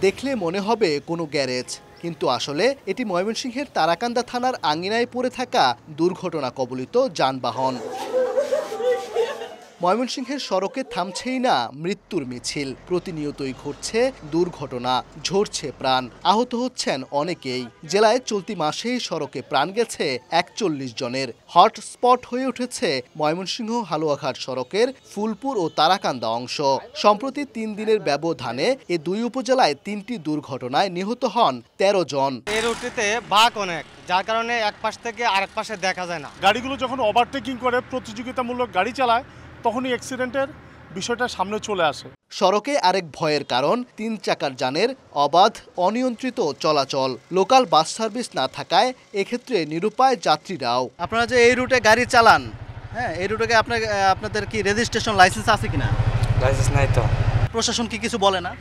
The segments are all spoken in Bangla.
দেখলে মনে হবে কোনো গ্যারেজ, কিন্তু আসলে এটি ময়মনসিংহের তারাকান্দা থানার আঙিনায় পড়ে থাকা দুর্ঘটনা কবলিত যানবাহন। ময়মনসিংহের সড়কে থামছেই না মৃত্যুর মিছিল, প্রতিনিয়তই ঘটছে দুর্ঘটনা, ঝরছে প্রাণ, আহত হচ্ছেন অনেকেই। জেলায় চলতি মাসেই সড়কে প্রাণ গেছে ৪১ জনের। হটস্পট হয়ে উঠেছে ময়মনসিংহ হালুয়াঘাট সড়কের ফুলপুর ও তারাকান্দা অংশ। সম্প্রতি ৩ দিনের ব্যবধানে এ দুই উপজেলায় ৩টি দুর্ঘটনায় নিহত হন ১৩ জন। এই রুটটিতে বাঁক অনেক, যার কারণে এক পাশ থেকে আরেক পাশে দেখা যায় না। গাড়িগুলো যখন ওভারটেকিং করে প্রতিযোগিতামূলক গাড়ি চালায় তখনই অ্যাক্সিডেন্টের বিষয়টা সামনে চলে আসে। সড়কে আরেক ভয়ের কারণ ৩ চাকার যানের অবাধ অনিয়ন্ত্রিত চলাচল। লোকাল বাস সার্ভিস না থাকায় এক্ষেত্রে নিরুপায় যাত্রীরাও। আপনারা যে এই রুটে গাড়ি চালান, হ্যাঁ, এই রুটে আপনাদের কি রেজিস্ট্রেশন লাইসেন্স আছে কিনা? লাইসেন্স নাই তো। প্রশাসন কি কিছু বলে না?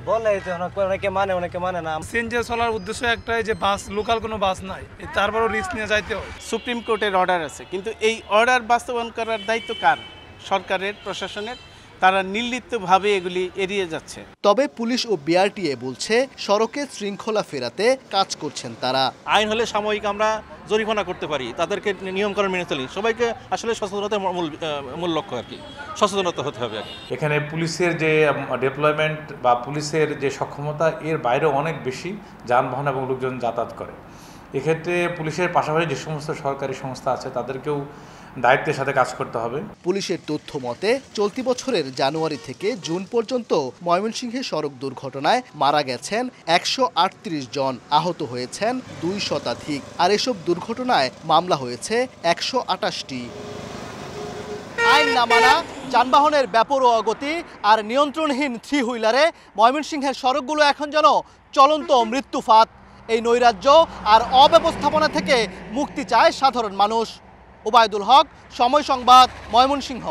বলে তো, অনেকে মানে না। সিএনজি চলার উদ্দেশ্য একটাই যে বাস, লোকাল কোনো বাস নাই, তারপরও রিস্ক নিয়ে যাইতে হয়। সুপ্রিম কোর্টের অর্ডার আছে, কিন্তু এই অর্ডার বাস্তবায়ন করার দায়িত্ব কার? সরকারের, প্রশাসনের। তারা নির্লিপ্তভাবে এগুলি এড়িয়ে যাচ্ছে। তবে পুলিশ ও বিআরটিএ বলছে সড়কে শৃঙ্খলা ফেরাতে কাজ করছেন তারা। আইন হলে সাময়িক আমরা জরিমানা করতে পারি, তাদেরকে নিয়মকানুন মেনে চলি। সবাইকে আসলে সচেতনতার মূল লক্ষ্য আর কি, সচেতনতা হতে হবে আর কি। এখানে পুলিশের যে ডেপ্লয়মেন্ট বা পুলিশের যে সক্ষমতা, এর বাইরে অনেক বেশি যানবাহন এবং লোকজন যাতায়াত করে। এক্ষেত্রে পুলিশের পাশাপাশি যে সমস্ত সরকারি সংস্থা আছে তাদেরকেও দায়িত্বের সাথে কাজ করতে হবে। পুলিশের তথ্য মতে চলতি বছরের জানুয়ারি থেকে জুন পর্যন্ত ময়মনসিংহে সড়ক দুর্ঘটনায় মারা গেছেন ১৩৮ জন, আহত হয়েছেন ২ শতাধিক। আর এসব দুর্ঘটনায় মামলা হয়েছে ১২৮টি। আইন না মানা, যানবাহনের বেপরোয়া গতি আর নিয়ন্ত্রণহীন থ্রি হুইলারে ময়মনসিংহের সড়কগুলো এখন যেন চলন্ত মৃত্যুফাত। এই নৈরাজ্য আর অব্যবস্থাপনা থেকে মুক্তি চায় সাধারণ মানুষ। ওবায়দুল হক, সময় সংবাদ, ময়মনসিংহ।